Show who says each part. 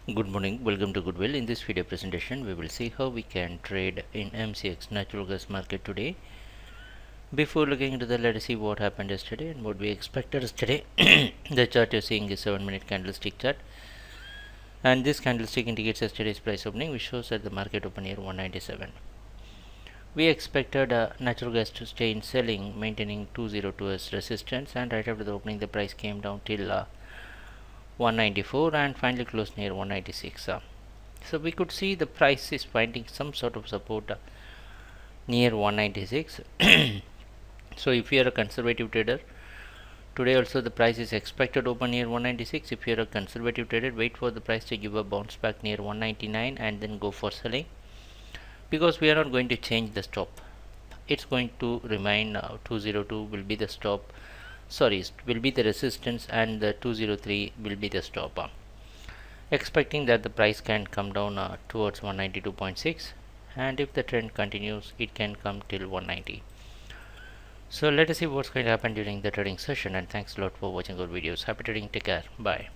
Speaker 1: Good morning, welcome to Goodwill. In this video presentation, we will see how we can trade in MCX natural gas market today. Before looking into that, let us see what happened yesterday and what we expected yesterday. The chart you're seeing is 7-minute candlestick chart, and this candlestick indicates yesterday's price opening, which shows that the market opened near 197. We expected natural gas to stay in selling, maintaining 202 as resistance, and right after the opening, the price came down till 194 and finally closed near 196. So we could see the price is finding some sort of support near 196. So if you are a conservative trader, today also the price is expected to open near 196. If you are a conservative trader, wait for the price to give a bounce back near 199 and then go for selling, because we are not going to change the stop. It's going to remain 202 will be the stop, will be the resistance, and the 203 will be the stop. Expecting that the price can come down towards 192.6, and if the trend continues, it can come till 190. So let us see what's going to happen during the trading session, and thanks a lot for watching our videos. Happy trading, take care, bye.